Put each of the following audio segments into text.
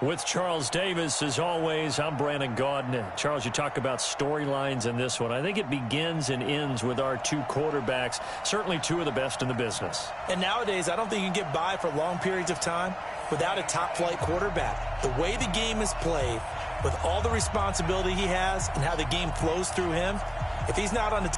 With Charles Davis, as always, I'm Brandon Gaudin. Charles, you talk about storylines in this one. I think it begins and ends with our two quarterbacks, certainly two of the best in the business. And nowadays, I don't think you can get by for long periods of time without a top-flight quarterback. The way the game is played, with all the responsibility he has and how the game flows through him, if he's not on the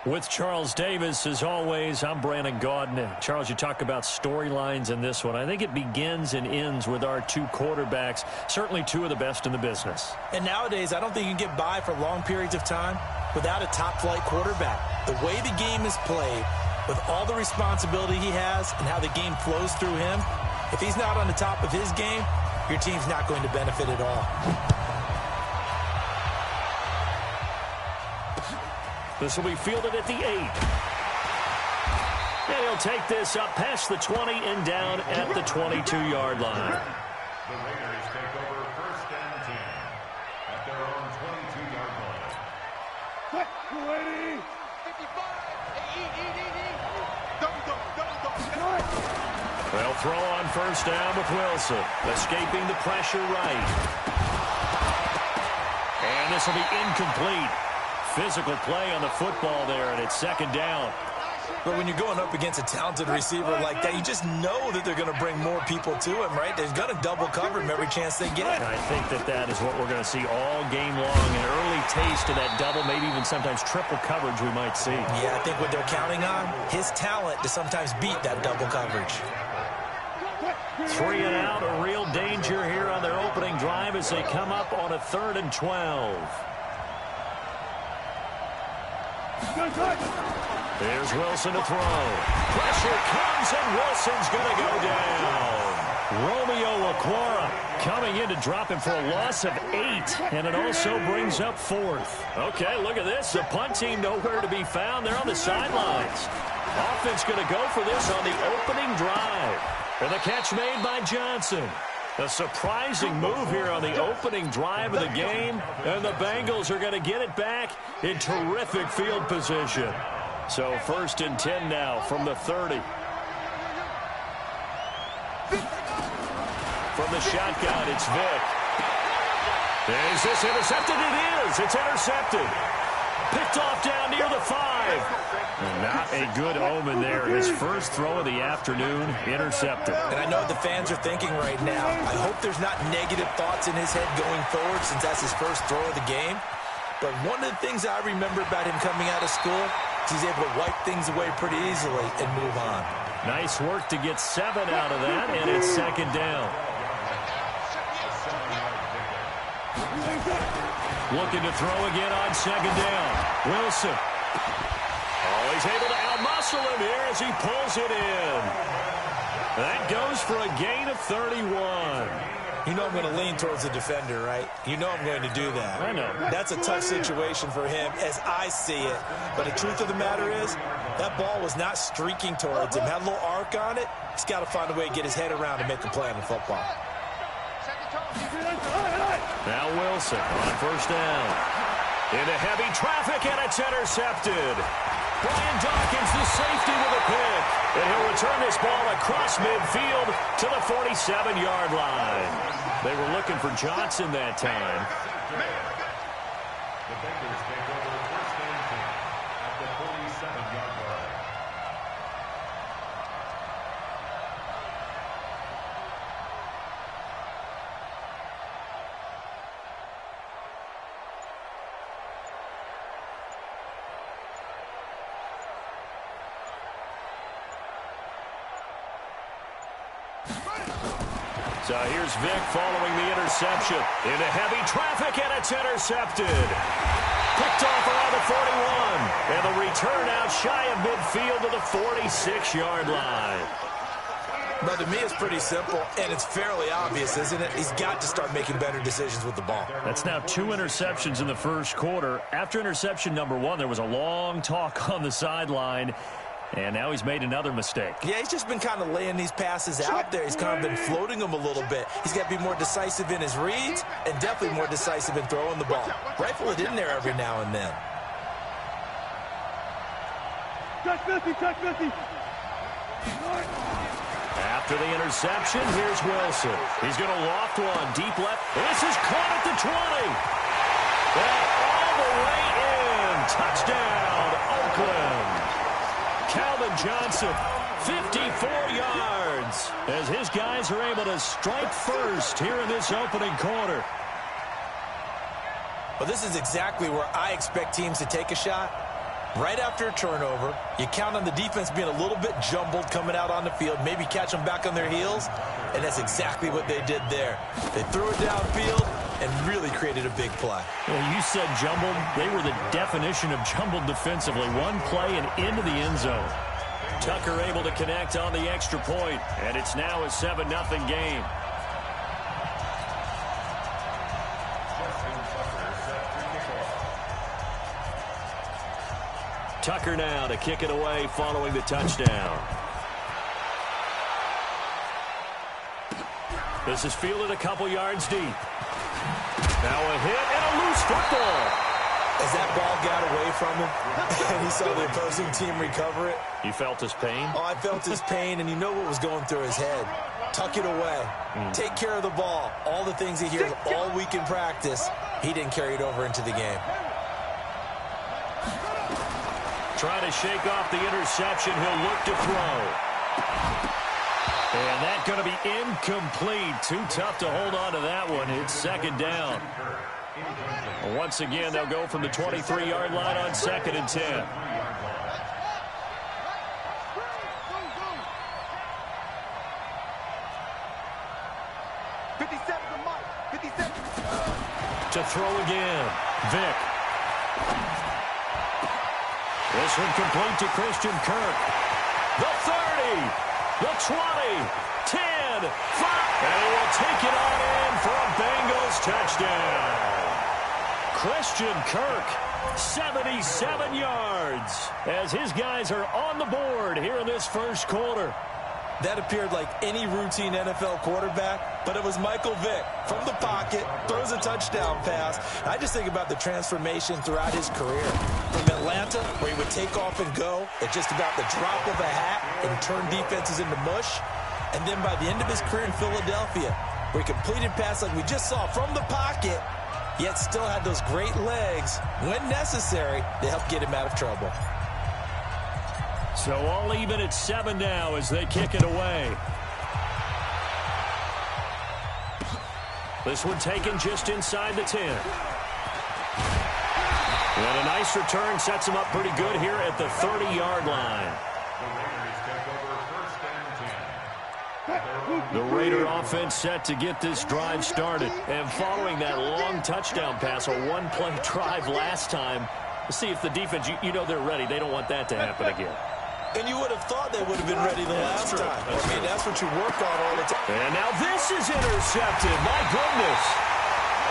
With Charles Davis, as always, I'm Brandon Gaudin. Charles, you talk about storylines in this one. I think it begins and ends with our two quarterbacks, certainly two of the best in the business. And nowadays, I don't think you can get by for long periods of time without a top-flight quarterback. The way the game is played, with all the responsibility he has and how the game flows through him, if he's not on the top of his game, your team's not going to benefit at all. This will be fielded at the 8. And he'll take this up past the 20 and down at the 22-yard line. The Raiders take over 1st and 10 at their own 22-yard line. Ready? 55. They'll throw on 1st down with Wilson, escaping the pressure right. And this will be incomplete. Physical play on the football there, and it's 2nd down. But when you're going up against a talented receiver like that, you just know that they're going to bring more people to him, right? They're going to double cover him every chance they get. And I think that is what we're going to see all game long. An early taste of that double, maybe even sometimes triple coverage we might see. Yeah, I think what they're counting on, his talent to sometimes beat that double coverage. 3 and out, a real danger here on their opening drive as they come up on a 3rd and 12. Here's Wilson to throw. Pressure comes, and Wilson's going to go down. Romeo Okwara coming in to drop him for a loss of 8, and it also brings up 4th. Okay, look at this. The punt team nowhere to be found. They're on the sidelines. Offense going to go for this on the opening drive. And the catch made by Johnson. A surprising move here on the opening drive of the game, and the Bengals are going to get it back in terrific field position. So 1st and 10 now from the 30. From the shotgun, it's Vick. Is this intercepted? It is. It's intercepted. Picked off down near the 5. Not a good omen there. His first throw of the afternoon, intercepted. And I know what the fans are thinking right now. I hope there's not negative thoughts in his head going forward since that's his first throw of the game. But one of the things I remember about him coming out of school is he's able to wipe things away pretty easily and move on. Nice work to get 7 out of that, and it's 2nd down. Looking to throw again on 2nd down. Wilson. Oh, he's able to outmuscle him here as he pulls it in. That goes for a gain of 31. You know I'm going to lean towards the defender, right? You know I'm going to do that. I know. That's a tough situation for him as I see it. But the truth of the matter is, that ball was not streaking towards him. Had a little arc on it. He's got to find a way to get his head around and make a play on the football. Now Wilson on 1st down. Into heavy traffic, and it's intercepted. Brian Dawkins, the safety, with a pick. And he'll return this ball across midfield to the 47-yard line. They were looking for Johnson that time. The Bengals take over first and 10 at the 47-yard line. So here's Vick following the interception. Into heavy traffic, and it's intercepted. Picked off around the 41. And the return out shy of midfield to the 46-yard line. But to me, it's pretty simple, and it's fairly obvious, isn't it? He's got to start making better decisions with the ball. That's now 2 interceptions in the first quarter. After interception number 1, there was a long talk on the sideline. And now he's made another mistake. Yeah, he's just been kind of laying these passes out there. He's kind of been floating them a little bit. He's got to be more decisive in his reads and definitely more decisive in throwing the ball. Rifle it in there every now and then. Touch 50, touch 50. After the interception, here's Wilson. He's going to loft one deep left. This is caught at the 20. And all the way in. Touchdown, Oakland. Calvin Johnson, 54 yards, as his guys are able to strike first here in this opening quarter. Well, this is exactly where I expect teams to take a shot. Right after a turnover, you count on the defense being a little bit jumbled coming out on the field, maybe catch them back on their heels, and that's exactly what they did there. They threw it downfield and really created a big play. Well, you said jumbled. They were the definition of jumbled defensively. One play and into the end zone. Tucker able to connect on the extra point, and it's now a 7-0 game. Tucker now to kick it away following the touchdown. This is fielded a couple yards deep. Now a hit and a loose football. As that ball got away from him, and he saw the opposing team recover it. You felt his pain? Oh, I felt his pain, and you know what was going through his head. Tuck it away. Take care of the ball. All the things he hears all week in practice, he didn't carry it over into the game. Trying to shake off the interception. He'll look to throw. And that's going to be incomplete. Too tough to hold on to that one. It's second down. Once again, they'll go from the 23-yard line on 2nd and 10. To throw again. Vick. This one complete to Christian Kirk. The 30, the 20, 10, 5. And he will take it on in for a Bengals touchdown. Christian Kirk, 77 yards, as his guys are on the board here in this first quarter. That appeared like any routine NFL quarterback, but it was Michael Vick from the pocket, throws a touchdown pass. I just think about the transformation throughout his career. From Atlanta, where he would take off and go at just about the drop of a hat and turn defenses into mush. And then by the end of his career in Philadelphia, where he completed passes like we just saw from the pocket, yet still had those great legs, when necessary, to help get him out of trouble. So all even at 7 now as they kick it away. This one taken just inside the 10. And a nice return sets him up pretty good here at the 30-yard line. The Raider offense set to get this drive started. And following that long touchdown pass, a one-play drive last time, let's see if the defense, you know they're ready. They don't want that to happen again. And you would have thought they would have been ready the last time. I mean, that's what you work on all the time. And now this is intercepted. My goodness.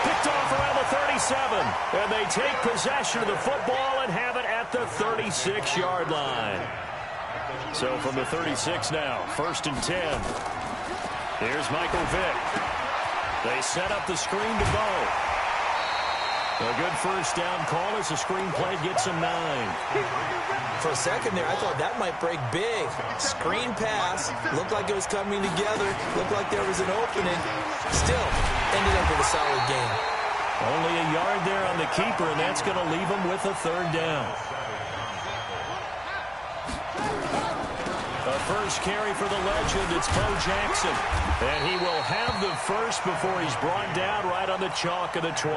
Picked off around the 37. And they take possession of the football and have it at the 36-yard line. So from the 36 now, 1st and 10. Here's Michael Vick. They set up the screen to go. A good first down call as the screen play gets him 9. For a second there, I thought that might break big. Screen pass. Looked like it was coming together. Looked like there was an opening. Still, ended up with a solid gain. Only a yard there on the keeper, and that's going to leave him with a third down. A first carry for the legend. It's Bo Jackson. And he will have the first before he's brought down right on the chalk of the 20.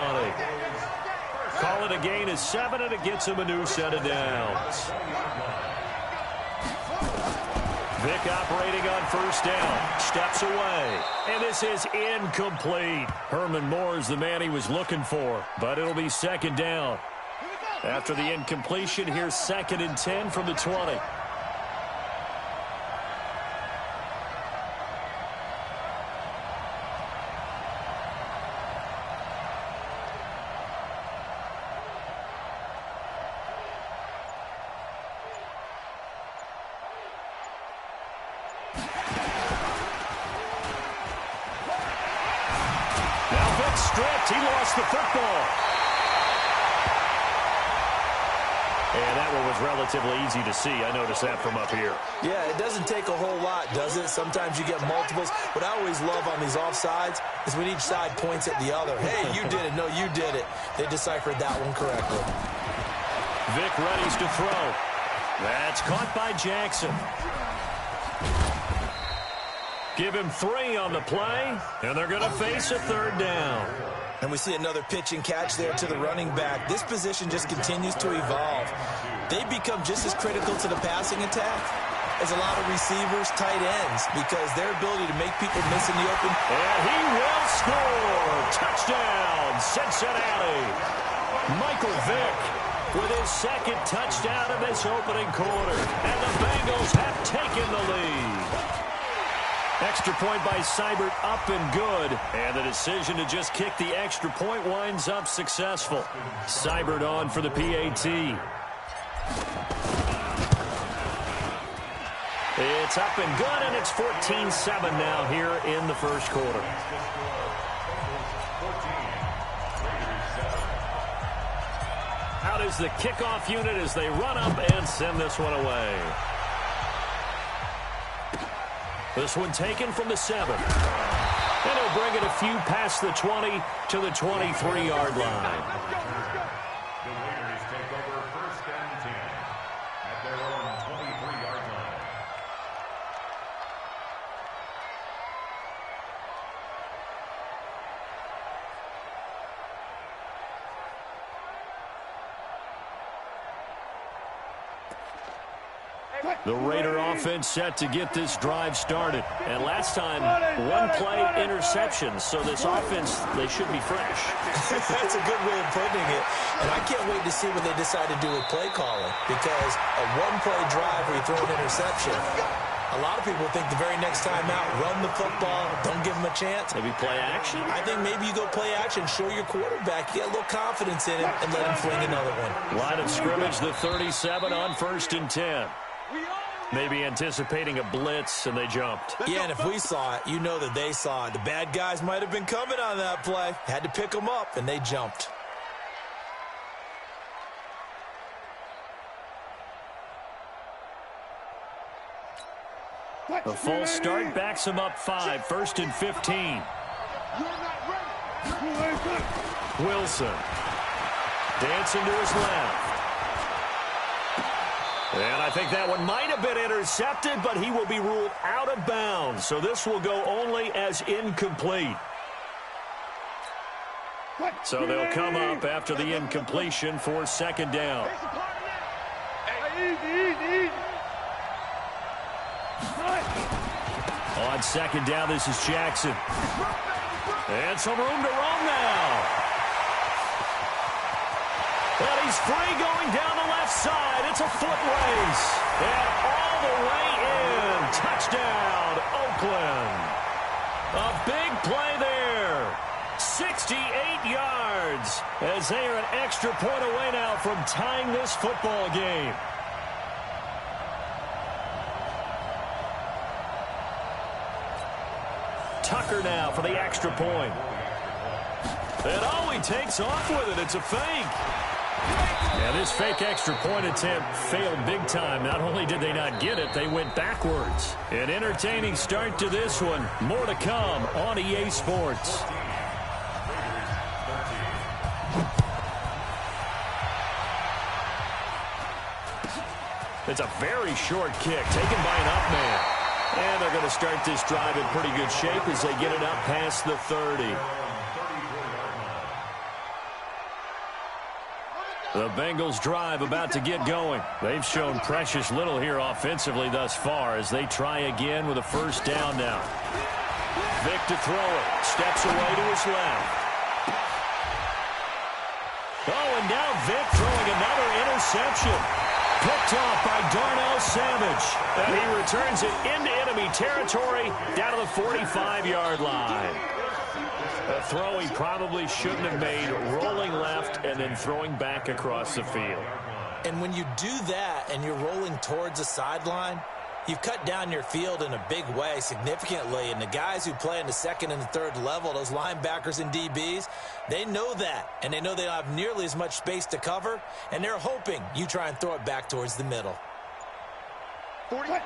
Call it a gain of 7, and it gets him a new set of downs. Vick operating on first down. Steps away. And this is incomplete. Herman Moore is the man he was looking for. But it'll be second down. After the incompletion, here's 2nd and 10 from the 20. He lost the football. And that one was relatively easy to see. I noticed that from up here. Yeah, it doesn't take a whole lot, does it? Sometimes you get multiples. What I always love on these offsides is when each side points at the other. Hey, you did it. No, you did it. They deciphered that one correctly. Vick readies to throw. That's caught by Jackson. Give him 3 on the play, and they're going to face a third down. And we see another pitch and catch there to the running back. This position just continues to evolve. They become just as critical to the passing attack as a lot of receivers, tight ends, because their ability to make people miss in the open. And he will score. Touchdown, Cincinnati. Michael Vick with his 2nd touchdown in this opening quarter. And the Bengals have taken the lead. Extra point by Seibert up and good. And the decision to just kick the extra point winds up successful. Seibert on for the PAT. It's up and good, and it's 14-7 now here in the first quarter. Out is the kickoff unit as they run up and send this one away. This one taken from the 7. And he'll bring it a few past the 20 to the 23-yard line. The Raiders take over 1st and 10 at their own 23-yard line. The Raider offense set to get this drive started. And last time, 1-play interception. So this offense, they should be fresh. That's a good way of putting it. And I can't wait to see what they decide to do with play calling. Because a 1-play drive where you throw an interception, a lot of people think the very next time out, run the football, don't give them a chance. Maybe play action? I think maybe you go play action, show your quarterback, get a little confidence in him, and let him fling another one. Line of scrimmage, the 37 on 1st and 10. Maybe anticipating a blitz, and they jumped. Yeah, and if we saw it, you know that they saw it. The bad guys might have been coming on that play. Had to pick them up, and they jumped. A false start backs him up 5. 1st and 15. Wilson. Dancing to his left. And I think that one might have been intercepted, but he will be ruled out of bounds. So this will go only as incomplete. So they'll come up after the incompletion for 2nd down. On 2nd down, this is Jackson. And some room to roam now. And he's free going down the left side. It's a foot race. And all the way in. Touchdown, Oakland. A big play there. 68 yards as they are an extra point away now from tying this football game. Tucker now for the extra point. And oh, he takes off with it. It's a fake. And this fake extra point attempt failed big time. Not only did they not get it, they went backwards. An entertaining start to this one. More to come on EA Sports. It's a very short kick taken by an up man. And they're going to start this drive in pretty good shape as they get it up past the 30. The Bengals drive about to get going. They've shown precious little here offensively thus far as they try again with a first down now. Vick to throw it. Steps away to his left. Oh, and now Vick throwing another interception. Picked off by Darnell Savage. And he returns it into enemy territory down to the 45-yard line. A throw he probably shouldn't have made, rolling left and then throwing back across the field. And when you do that and you're rolling towards the sideline, you've cut down your field in a big way significantly. And the guys who play in the second and the third level, those linebackers and DBs, they know that. And they know they don't have nearly as much space to cover. And they're hoping you try and throw it back towards the middle. 40. Oh, yeah.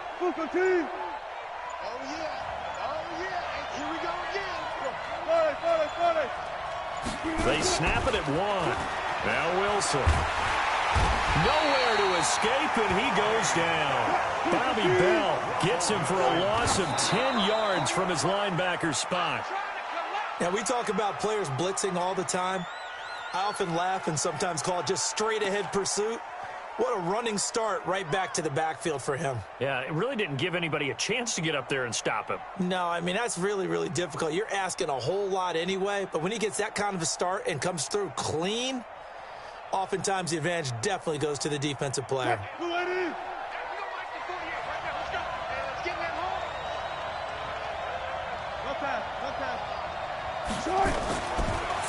Oh, yeah. Here we go again. They snap it at one. Now Wilson. Nowhere to escape, and he goes down. Bobby Bell gets him for a loss of 10 yards from his linebacker spot. Now, we talk about players blitzing all the time. I often laugh and sometimes call it just straight-ahead pursuit. What a running start right back to the backfield for him. Yeah, it really didn't give anybody a chance to get up there and stop him. No, I mean, that's really, really difficult. You're asking a whole lot anyway, but when he gets that kind of a start and comes through clean, oftentimes the advantage definitely goes to the defensive player.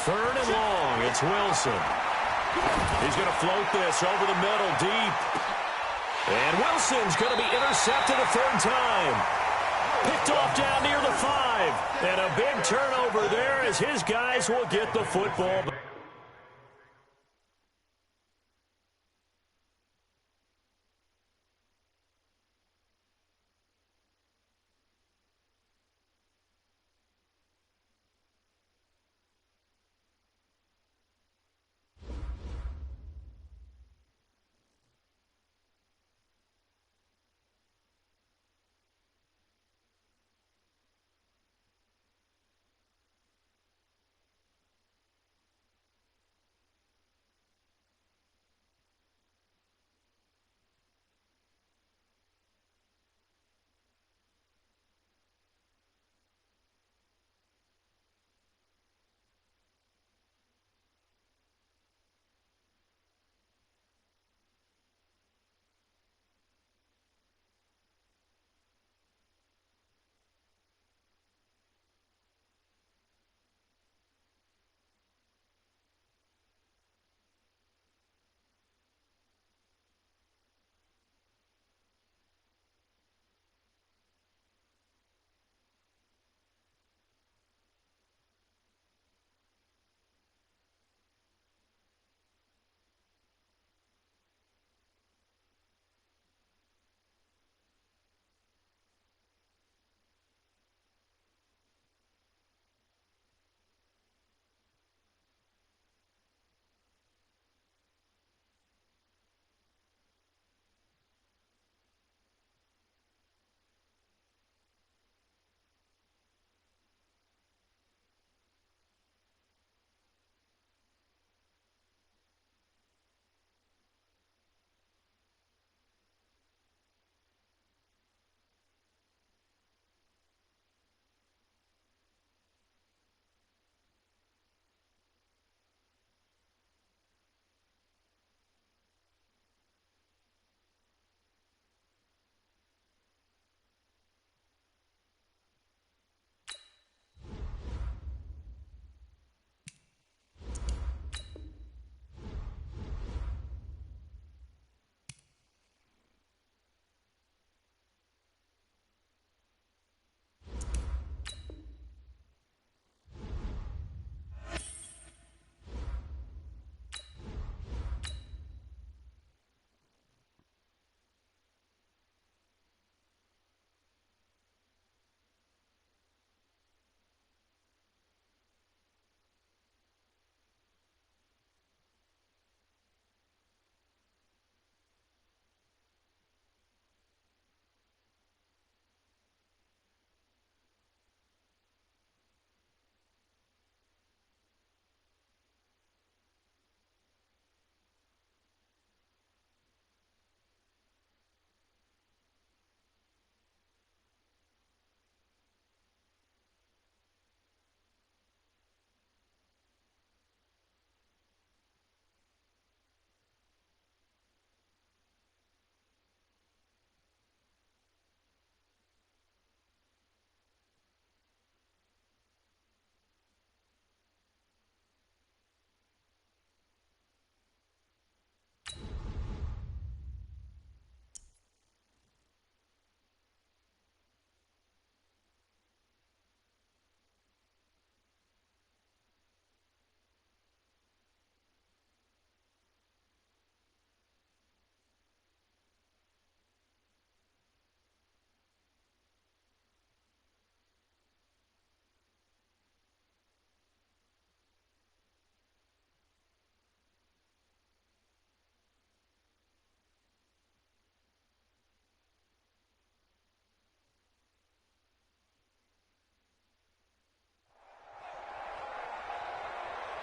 Third and long, it's Wilson. He's going to float this over the middle deep. And Wilson's going to be intercepted a third time. Picked off down near the 5. And a big turnover there as his guys will get the football.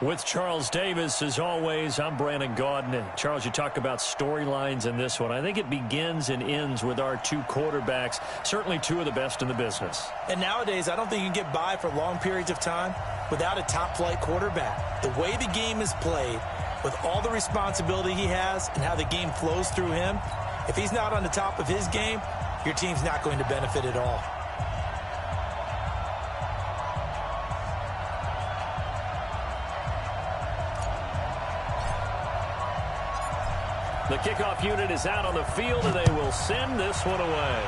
With Charles Davis, as always, I'm Brandon Gaudin. Charles, you talk about storylines in this one. I think it begins and ends with our two quarterbacks, certainly two of the best in the business. And nowadays, I don't think you can get by for long periods of time without a top-flight quarterback. The way the game is played, with all the responsibility he has and how the game flows through him, if he's not on the top of his game, your team's not going to benefit at all. The kickoff unit is out on the field, and they will send this one away.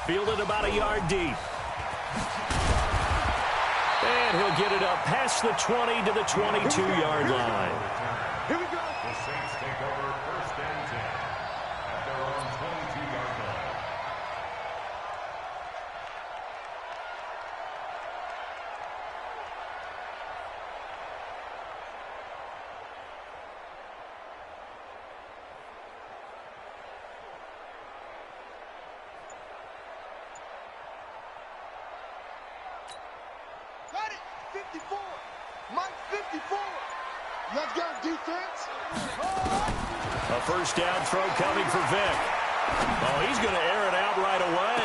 Fielded about a yard deep. And he'll get it up past the 20 to the 22-yard line. Here we go. The Saints take over first and 10 at their own 22-yard line. Got it. 54. Mike 54. Let's go, defense. A first down throw coming for Vick. Oh, he's going to air it out right away.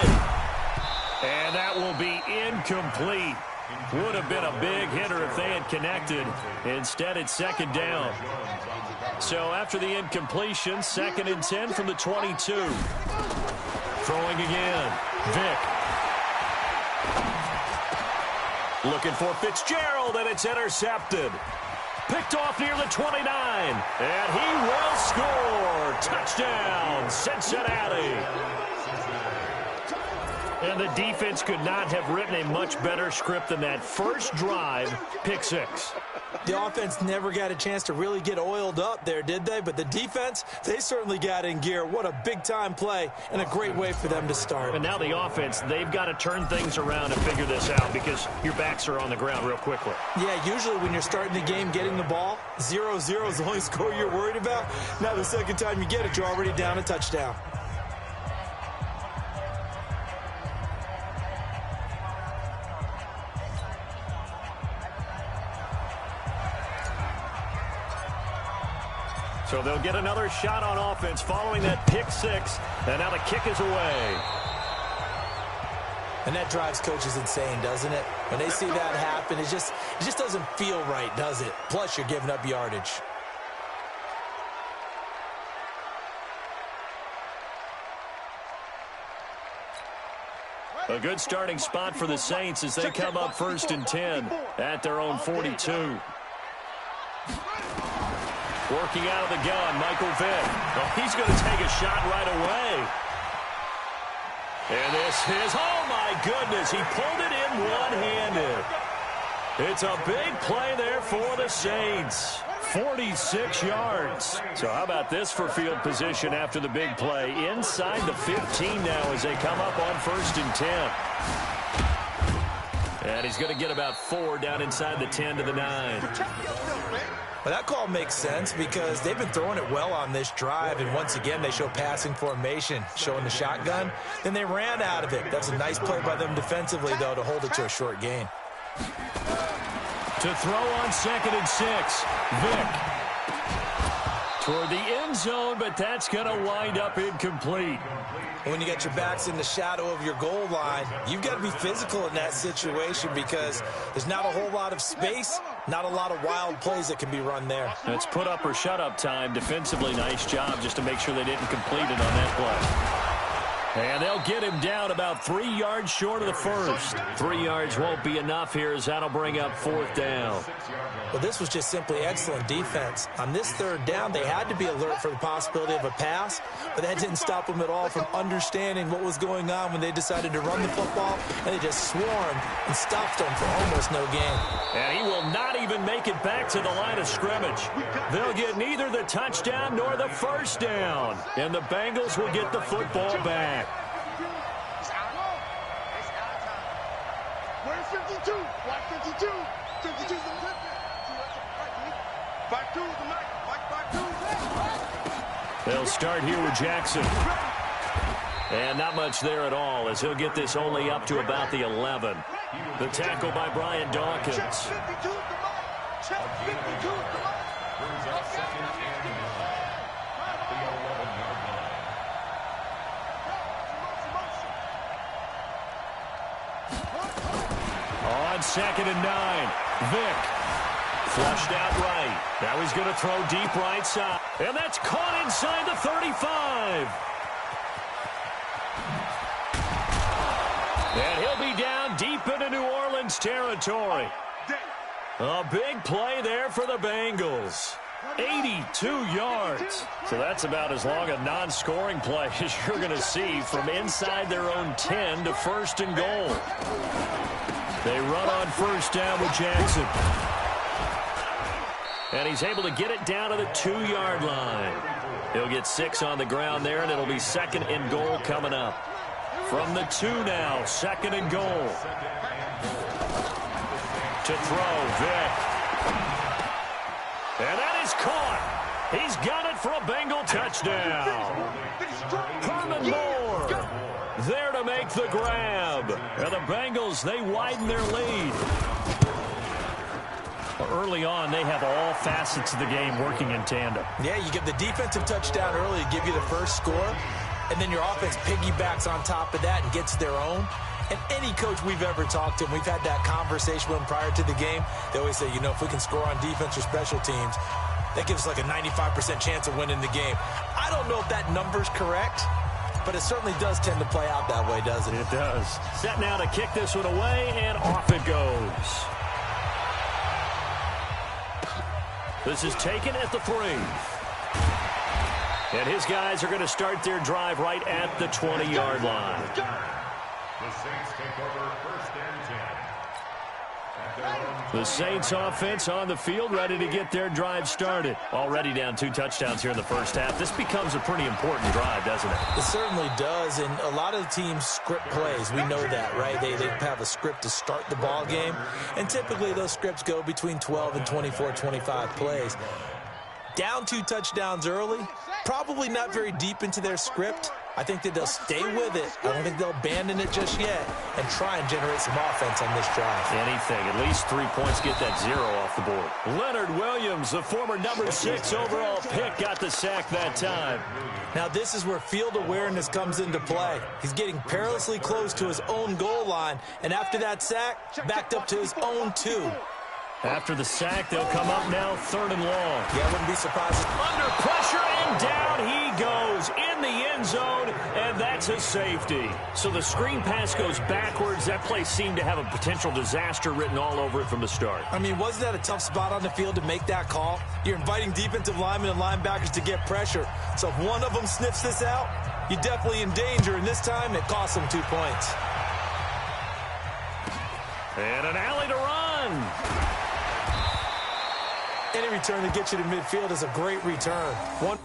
And that will be incomplete. Would have been a big hitter if they had connected. Instead, it's second down. So after the incompletion, second and 10 from the 22. Throwing again. Vick. Looking for Fitzgerald, and it's intercepted. Picked off near the 29, and he will score. Touchdown, Cincinnati. And the defense could not have written a much better script than that first drive, pick six. The offense never got a chance to really get oiled up there, did they? But the defense, they certainly got in gear. What a big-time play and a great way for them to start. And now the offense, they've got to turn things around and figure this out because your backs are on the ground real quickly. Yeah, usually when you're starting the game getting the ball, 0-0 is the only score you're worried about. Now the second time you get it, you're already down a touchdown. So they'll get another shot on offense following that pick six, and now the kick is away. And that drives coaches insane, doesn't it? When they see that happen, it just doesn't feel right, does it? Plus, you're giving up yardage. A good starting spot for the Saints as they come up first and 10 at their own 42. Working out of the gun, Michael Vick. Oh, he's going to take a shot right away. And this is, oh my goodness, he pulled it in one-handed. It's a big play there for the Saints. 46 yards. So how about this for field position after the big play? Inside the 15 now as they come up on first and 10. And he's going to get about 4 down inside the 10 to the 9. Well, that call makes sense because they've been throwing it well on this drive, and once again, they show passing formation, showing the shotgun. Then they ran out of it. That's a nice play by them defensively, though, to hold it to a short gain. To throw on second and 6, Vick. Toward the end zone, but that's going to wind up incomplete. When you get your backs in the shadow of your goal line, you've got to be physical in that situation because there's not a whole lot of space, not a lot of wild plays that can be run there. It's put up or shut up time. Defensively, nice job just to make sure they didn't complete it on that play. And they'll get him down about 3 yards short of the first. 3 yards won't be enough here as that'll bring up fourth down. Well, this was just simply excellent defense. On this third down, they had to be alert for the possibility of a pass, but that didn't stop them at all from understanding what was going on when they decided to run the football, and they just swarmed and stopped them for almost no gain. And he will not even make it back to the line of scrimmage. They'll get neither the touchdown nor the first down, and the Bengals will get the football back. Where's 52? Watch 52. 52's the flip. Back to the Mike. Back to. They'll start here with Jackson. And not much there at all as he'll get this only up to about the 11. The tackle by Brian Dawkins. Check 52 at the line. Check 52 at the line. Brings up second and 9 at the 11-yard line. On second and 9, Vick. Flushed out right. Now he's going to throw deep right side. And that's caught inside the 35. And he'll be down deep into New Orleans territory. A big play there for the Bengals. 82 yards. So that's about as long a non-scoring play as you're going to see from inside their own 10 to first and goal. They run on first down with Jackson. And he's able to get it down to the 2-yard line. He'll get 6 on the ground there, and it'll be second and goal coming up. From the 2 now, second and goal. To throw, Vick. And that is caught. He's got it for a Bengal touchdown. Herman Moore there to make the grab. And the Bengals, they widen their lead. Early on, they have all facets of the game working in tandem. Yeah, you get the defensive touchdown early to give you the first score, and then your offense piggybacks on top of that and gets their own. And any coach we've ever talked to, and we've had that conversation with them prior to the game, they always say, you know, if we can score on defense or special teams, that gives us like a 95% chance of winning the game. I don't know if that number's correct, but it certainly does tend to play out that way, doesn't it? It does. Set now to kick this one away, and off it goes. This is taken at the 3. And his guys are going to start their drive right at the 20-yard line. The Saints take over first and 10. The Saints offense on the field, ready to get their drive started. Already down 2 touchdowns here in the first half. This becomes a pretty important drive, doesn't it? It certainly does, and a lot of the teams script plays. We know that, right? They have a script to start the ball game, and typically those scripts go between 12 and 24, 25 plays. Down 2 touchdowns early, probably not very deep into their script. I think that they'll stay with it. I don't think they'll abandon it just yet and try and generate some offense on this drive. Anything. At least 3 points, get that 0 off the board. Leonard Williams, the former number 6 overall pick, got the sack that time. Now this is where field awareness comes into play. He's getting perilously close to his own goal line, and after that sack, backed up to his own 2. After the sack, they'll come up now 3rd and long. Yeah, I wouldn't be surprised. Under pressure, and down he goes in the end zone, and that's a safety. So the screen pass goes backwards. That play seemed to have a potential disaster written all over it from the start. I mean, wasn't that a tough spot on the field to make that call? You're inviting defensive linemen and linebackers to get pressure. So if one of them sniffs this out, you're definitely in danger, and this time it costs them 2 points. And an alley to run. Any return that gets you to midfield is a great return. One